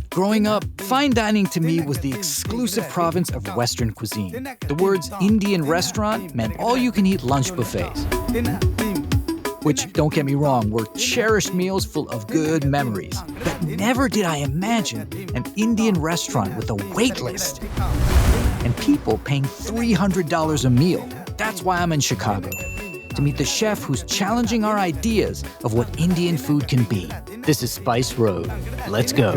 Growing up, fine dining to me was the exclusive province of Western cuisine. The words Indian restaurant meant all-you-can-eat lunch buffets, which, don't get me wrong, were cherished meals full of good memories. But never did I imagine an Indian restaurant with a wait list and people paying $300 a meal. That's why I'm in Chicago, to meet the chef who's challenging our ideas of what Indian food can be. This is Spice Road. Let's go.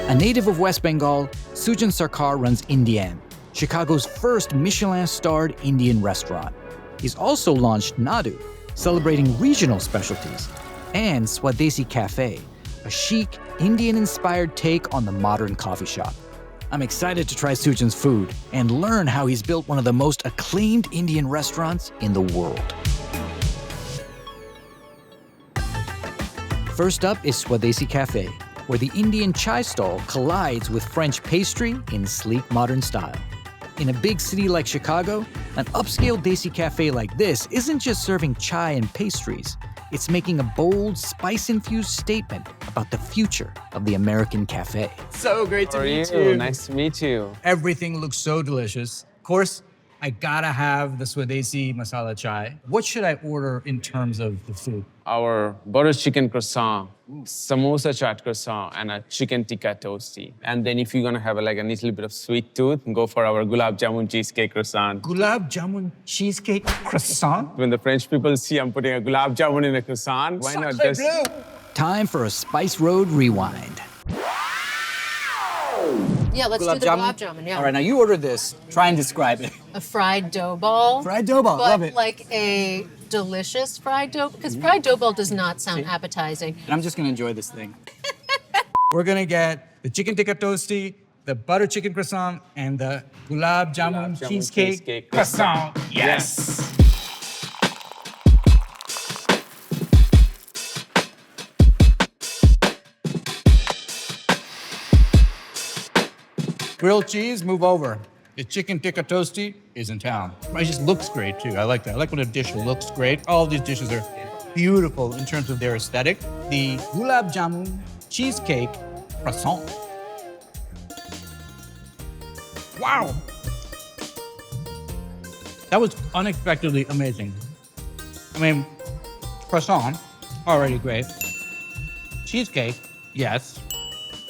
A native of West Bengal, Sujan Sarkar runs Indian, Chicago's first Michelin-starred Indian restaurant. He's also launched Nadu, celebrating regional specialties, and Swadesi Cafe, a chic, Indian-inspired take on the modern coffee shop. I'm excited to try Sujan's food and learn how he's built one of the most acclaimed Indian restaurants in the world. First up is Swadesi Cafe, where the Indian chai stall collides with French pastry in sleek modern style. In a big city like Chicago, an upscale Desi cafe like this isn't just serving chai and pastries. It's making a bold, spice-infused statement about the future of the American cafe. So great to meet you. Nice to meet you. Everything looks so delicious. Of course, I gotta have the Swadesi masala chai. What should I order in terms of the food? Our butter chicken croissant, samosa chaat croissant, and a chicken tikka toasty. And then if you're gonna have a little bit of sweet tooth, go for our gulab jamun cheesecake croissant. Gulab jamun cheesecake croissant? When the French people see I'm putting a gulab jamun in a croissant, why not just... Time for a Spice Road rewind. Yeah, let's do the gulab jamun, yeah. All right, now you order this. Try and describe it. A fried dough ball. Fried dough ball, love it. But like a delicious fried dough, because fried dough ball does not sound appetizing. And I'm just gonna enjoy this thing. We're gonna get the chicken tikka toasty, the butter chicken croissant, and the gulab jamun cheesecake croissant. Yes! Grilled cheese, move over. The chicken tikka toasty is in town. It just looks great too. I like that. I like when a dish looks great. All of these dishes are beautiful in terms of their aesthetic. The gulab jamun cheesecake croissant. Wow. That was unexpectedly amazing. I mean, croissant, already great. Cheesecake, yes.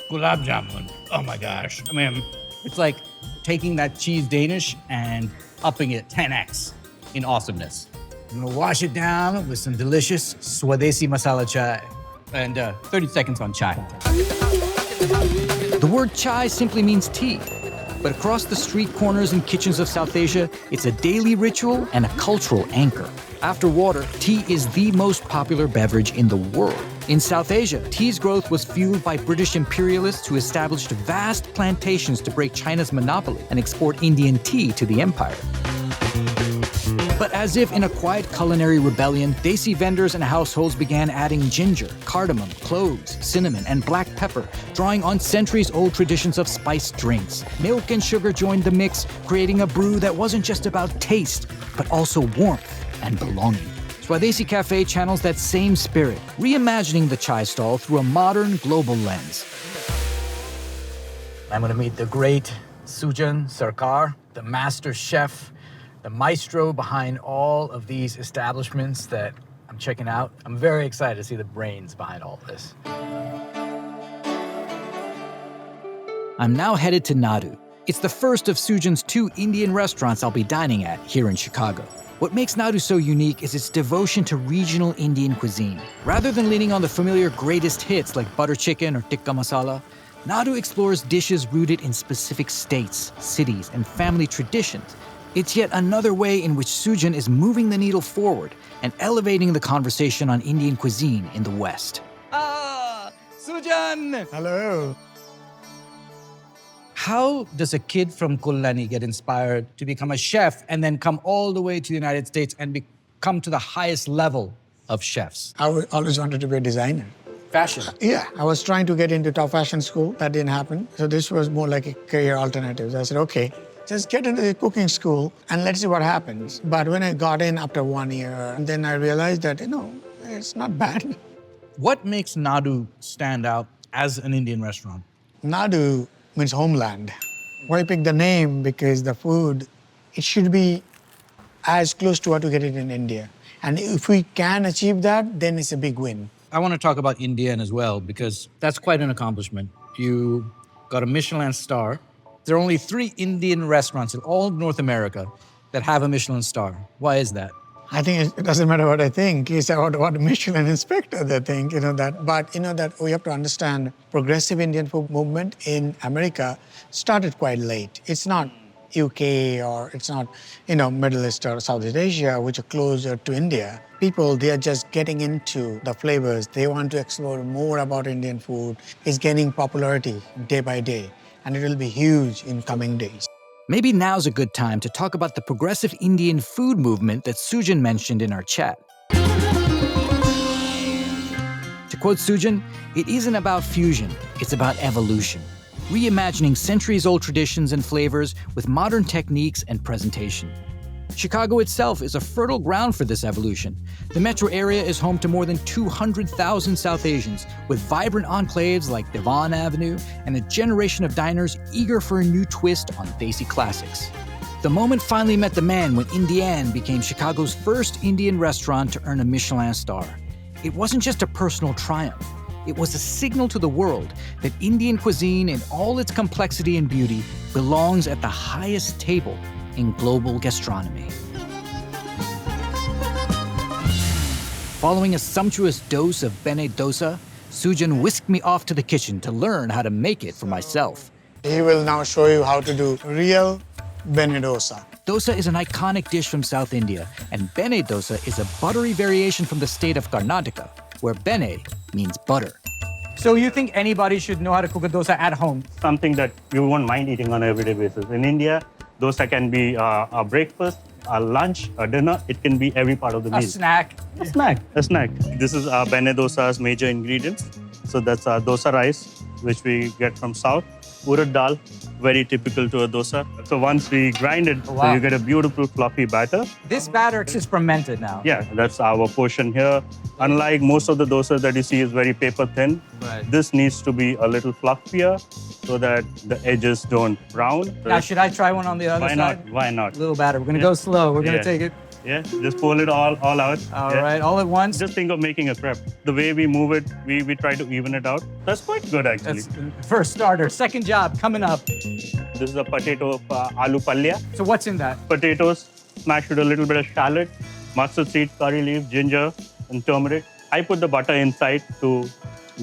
Gulab jamun, oh my gosh. I mean, it's like taking that cheese Danish and upping it 10x in awesomeness. I'm gonna wash it down with some delicious Swadesi masala chai. And 30 seconds on chai. The word chai simply means tea. But across the street corners and kitchens of South Asia, it's a daily ritual and a cultural anchor. After water, tea is the most popular beverage in the world. In South Asia, tea's growth was fueled by British imperialists who established vast plantations to break China's monopoly and export Indian tea to the empire. But as if in a quiet culinary rebellion, Desi vendors and households began adding ginger, cardamom, cloves, cinnamon, and black pepper, drawing on centuries-old traditions of spiced drinks. Milk and sugar joined the mix, creating a brew that wasn't just about taste, but also warmth and belonging. Swadesi Cafe channels that same spirit, reimagining the chai stall through a modern, global lens. I'm gonna meet the great Sujan Sarkar, the master chef, the maestro behind all of these establishments that I'm checking out. I'm very excited to see the brains behind all of this. I'm now headed to Nadu. It's the first of Sujan's 2 Indian restaurants I'll be dining at here in Chicago. What makes Nadu so unique is its devotion to regional Indian cuisine. Rather than leaning on the familiar greatest hits like butter chicken or tikka masala, Nadu explores dishes rooted in specific states, cities, and family traditions. It's yet another way in which Sujan is moving the needle forward and elevating the conversation on Indian cuisine in the West. Ah, Sujan! Hello. How does a kid from Kulani get inspired to become a chef and then come all the way to the United States and come to the highest level of chefs? I always wanted to be a designer. Fashion. Yeah, I was trying to get into top fashion school. That didn't happen. So this was more like a career alternative. I said, okay, just get into the cooking school and let's see what happens. But when I got in after 1 year, then I realized that, it's not bad. What makes Nadu stand out as an Indian restaurant? Nadu means homeland. Why pick the name? Because the food, it should be as close to what you get it in India. And if we can achieve that, then it's a big win. I want to talk about Indian as well because that's quite an accomplishment. You got a Michelin star. There are only 3 Indian restaurants in all of North America that have a Michelin star. Why is that? I think it doesn't matter what I think. It's about what Michelin inspector they think, that. But that we have to understand progressive Indian food movement in America started quite late. It's not UK or it's not, Middle East or Southeast Asia, which are closer to India. People, they are just getting into the flavors. They want to explore more about Indian food. It's gaining popularity day by day, and it will be huge in coming days. Maybe now's a good time to talk about the progressive Indian food movement that Sujan mentioned in our chat. To quote Sujan, it isn't about fusion, it's about evolution. Reimagining centuries-old traditions and flavors with modern techniques and presentation. Chicago itself is a fertile ground for this evolution. The metro area is home to more than 200,000 South Asians, with vibrant enclaves like Devon Avenue and a generation of diners eager for a new twist on Desi classics. The moment finally met the man when Indian became Chicago's first Indian restaurant to earn a Michelin star. It wasn't just a personal triumph. It was a signal to the world that Indian cuisine in all its complexity and beauty belongs at the highest table in global gastronomy. Following a sumptuous dose of Bene dosa, Sujan whisked me off to the kitchen to learn how to make it for myself. He will now show you how to do real Bene dosa. Dosa is an iconic dish from South India, and Bene dosa is a buttery variation from the state of Karnataka, where Bene means butter. So you think anybody should know how to cook a dosa at home? Something that you won't mind eating on an everyday basis. In India, dosa can be a breakfast, a lunch, a dinner. It can be every part of the meal. A snack. A snack. This is Bene dosa's major ingredients. So that's dosa rice, which we get from south. Urad dal, very typical to a dosa. So once we grind it, so you get a beautiful fluffy batter. This batter is fermented now. Yeah, that's our portion here. Unlike most of the dosas that you see is very paper thin, this needs to be a little fluffier so that the edges don't brown. Now, should I try one on the other side? Why not? Little batter. We're going to go slow. We're going to take it. Yeah, just pull it all out. All right, all at once. Just think of making a crepe. The way we move it, we try to even it out. That's quite good, actually. That's first starter. Second job coming up. This is a potato aloo palya. So what's in that? Potatoes, smashed with a little bit of shallot, mustard seed, curry leaf, ginger, and turmeric. I put the butter inside to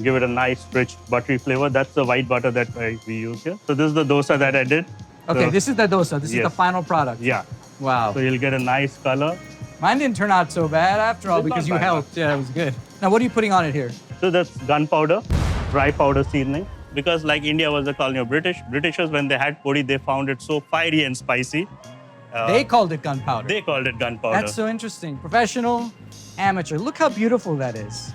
give it a nice, rich, buttery flavor. That's the white butter that we use here. So this is the dosa that I did. Okay, So- this is the dosa. This is the final product. Yeah. Wow. So you'll get a nice color. Mine didn't turn out so bad after all It's because not you bad. helped. Yeah, it was good. Now, what are you putting on it here? So that's gunpowder, dry powder seasoning. Because like India was the colony of Britishers, when they had podi, they found it so fiery and spicy. They called it gunpowder. They called it gunpowder. That's so interesting. Professional, amateur. Look how beautiful that is.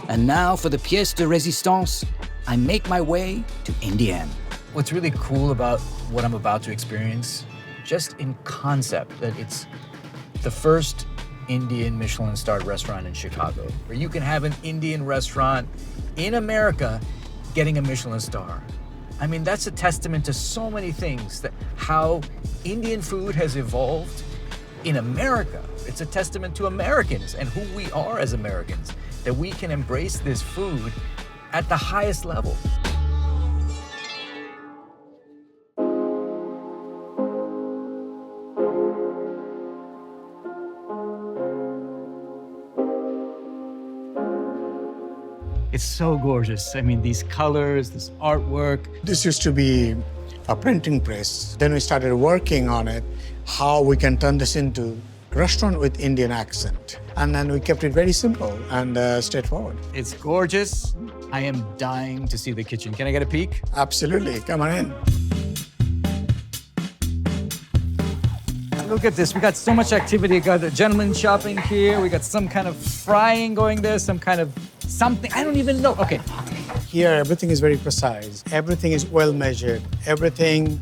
And now for the pièce de résistance, I make my way to Indian. What's really cool about what I'm about to experience, just in concept, that it's the first Indian Michelin-starred restaurant in Chicago, where you can have an Indian restaurant in America getting a Michelin star. I mean, that's a testament to so many things, that how Indian food has evolved in America. It's a testament to Americans and who we are as Americans, that we can embrace this food at the highest level. It's so gorgeous. I mean, these colors, this artwork. This used to be a printing press. Then we started working on it, how we can turn this into a restaurant with Indian accent. And then we kept it very simple and straightforward. It's gorgeous. I am dying to see the kitchen. Can I get a peek? Absolutely, come on in. Look at this. We got so much activity. We got a gentleman shopping here. We got some kind of frying going there, some kind of something. I don't even know. Okay. Here, everything is very precise. Everything is well measured. Everything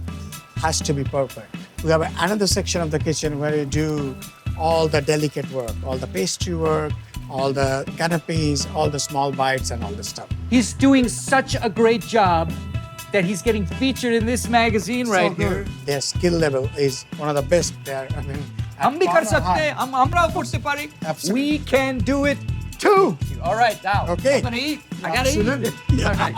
has to be perfect. We have another section of the kitchen where you do all the delicate work, all the pastry work, all the canopies, all the small bites and all the stuff. He's doing such a great job that he's getting featured in this magazine right here. Their skill level is one of the best there. I mean, हम भी कर at सकते हैं, हमरा करते पारे. We can do it too. All right, now. Okay. I'm gonna eat. I gotta Absolutely. eat. All right.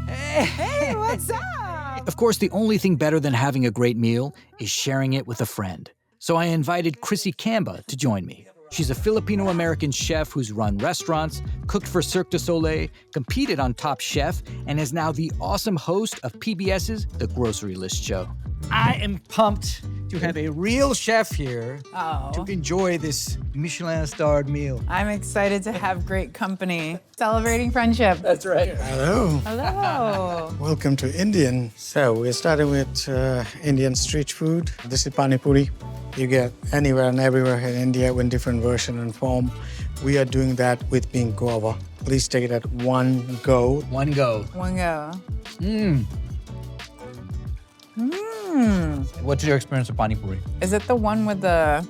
Hey, what's up? Of course, the only thing better than having a great meal is sharing it with a friend. So I invited Chrissy Kamba to join me. She's a Filipino-American chef who's run restaurants, cooked for Cirque du Soleil, competed on Top Chef, and is now the awesome host of PBS's The Grocery List Show. I am pumped to have a real chef here to enjoy this Michelin-starred meal. I'm excited to have great company, celebrating friendship. That's right. Hello. Hello. Welcome to Indian. So we're starting with Indian street food. This is pani puri. You get anywhere and everywhere in India in different version and form. We are doing that with pink guava. Please take it at one go. One go. One go. What's your experience of pani puri? Is it the one with the,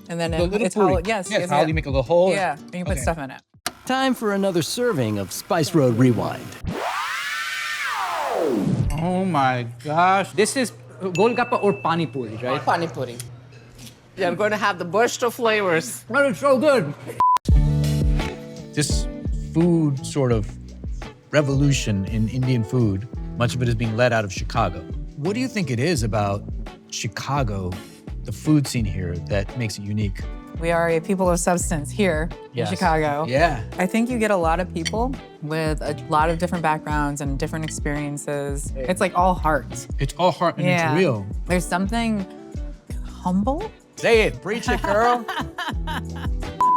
and then The little it's puri. hollow? Yes. Yes, yes, how yeah. you make a little hole. Yeah, and you put stuff in it. Time for another serving of Spice Road Rewind. Oh my gosh. This is golgappa or pani puri, right? Pani puri. You're going to have the burst of flavors. Oh, it's so good. This food sort of revolution in Indian food, much of it is being led out of Chicago. What do you think it is about Chicago, the food scene here, that makes it unique? We are a people of substance here Yes. in Chicago. Yeah. I think you get a lot of people with a lot of different backgrounds and different experiences. It's like all heart. It's all heart and Yeah. it's real. There's something humble. Say it, preach it, girl.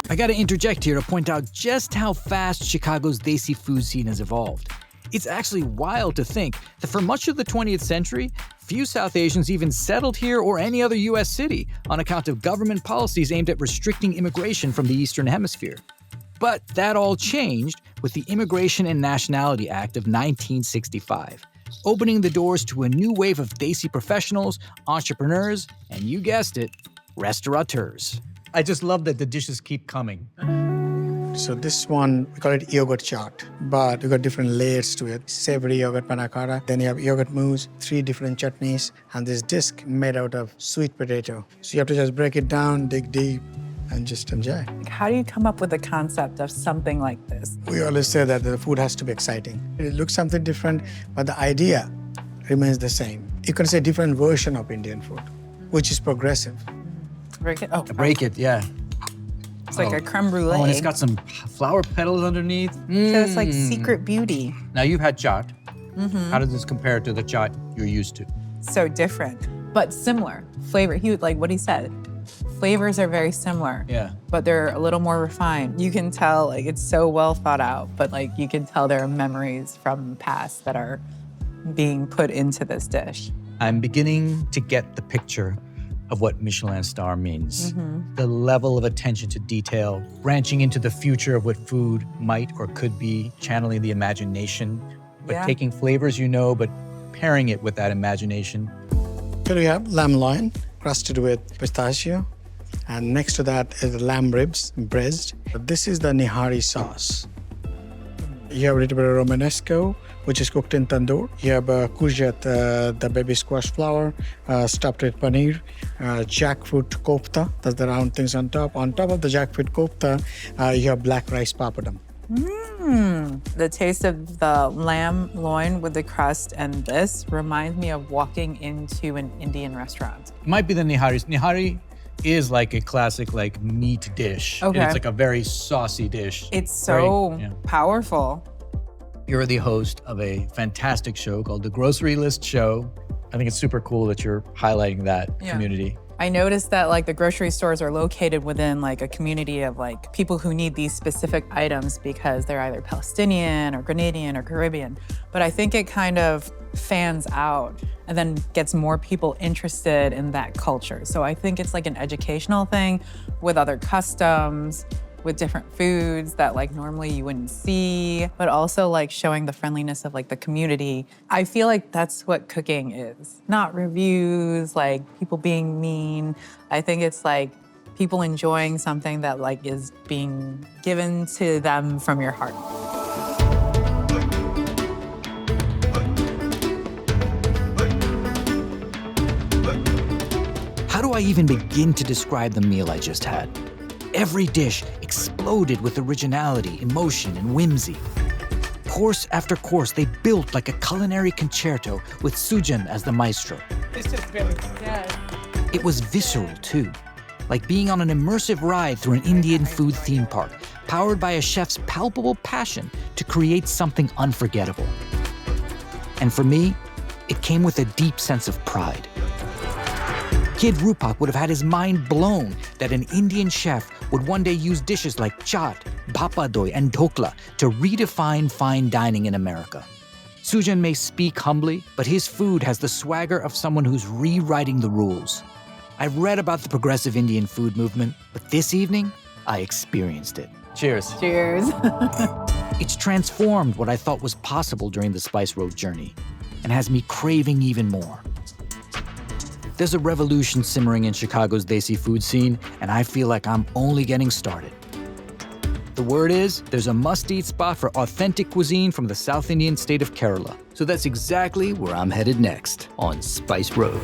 I gotta interject here to point out just how fast Chicago's desi food scene has evolved. It's actually wild to think that for much of the 20th century, few South Asians even settled here or any other US city on account of government policies aimed at restricting immigration from the Eastern Hemisphere. But that all changed with the Immigration and Nationality Act of 1965, opening the doors to a new wave of desi professionals, entrepreneurs, and you guessed it, restaurateurs. I just love that the dishes keep coming. So this one, we call it yogurt chaat, but we got different layers to it. Savory yogurt panna cotta, then you have yogurt mousse, 3 different chutneys, and this disc made out of sweet potato. So you have to just break it down, dig deep, and just enjoy. How do you come up with the concept of something like this? We always say that the food has to be exciting. It looks something different, but the idea remains the same. You can say different version of Indian food, which is progressive. Break it. Oh, Break it, yeah. it's like a creme brulee. Oh, and it's got some flower petals underneath. So it's like secret beauty. Now you've had chaat. How does this compare to the chaat you're used to? So different, but similar. Flavor, like what he said. Flavors are very similar. Yeah. But they're a little more refined. You can tell like it's so well thought out, but like you can tell there are memories from the past that are being put into this dish. I'm beginning to get the picture of what Michelin star means. The level of attention to detail, branching into the future of what food might or could be, channeling the imagination, but Yeah. taking flavors you know, but pairing it with that imagination. Here we have lamb loin crusted with pistachio, and next to that is lamb ribs braised. This is the nihari sauce. You have a little bit of romanesco, which is cooked in tandoor. You have courgette, the baby squash flour, stuffed with paneer, jackfruit kofta, that's the round things on top. On top of the jackfruit kofta, you have black rice papadum. The taste of the lamb loin with the crust and this reminds me of walking into an Indian restaurant. It might be the nihari. Nihari is like a classic like meat dish. Okay. It's like a very saucy dish. It's so Very- yeah. powerful. You're the host of a fantastic show called The Grocery List Show. I think it's super cool that you're highlighting that Yeah. community. I noticed that like the grocery stores are located within like a community of like people who need these specific items because they're either Palestinian or Grenadian or Caribbean. But I think it kind of fans out and then gets more people interested in that culture. So I think it's like an educational thing with other customs, with different foods that like normally you wouldn't see, but also like showing the friendliness of like the community. I feel like that's what cooking is. Not reviews, like people being mean. I think it's like people enjoying something that like is being given to them from your heart. How do I even begin to describe the meal I just had? Every dish exploded with originality, emotion, and whimsy. Course after course, they built like a culinary concerto with Sujan as the maestro. It was visceral too, like being on an immersive ride through an Indian food theme park, powered by a chef's palpable passion to create something unforgettable. And for me, it came with a deep sense of pride. Kid Rupak would have had his mind blown that an Indian chef would one day use dishes like chaat, bhapadoi, and dhokla to redefine fine dining in America. Sujan may speak humbly, but his food has the swagger of someone who's rewriting the rules. I've read about the progressive Indian food movement, but this evening, I experienced it. Cheers. Cheers. It's transformed what I thought was possible during the Spice Road journey and has me craving even more. There's a revolution simmering in Chicago's Desi food scene, and I feel like I'm only getting started. The word is, there's a must-eat spot for authentic cuisine from the South Indian state of Kerala. So that's exactly where I'm headed next on Spice Road.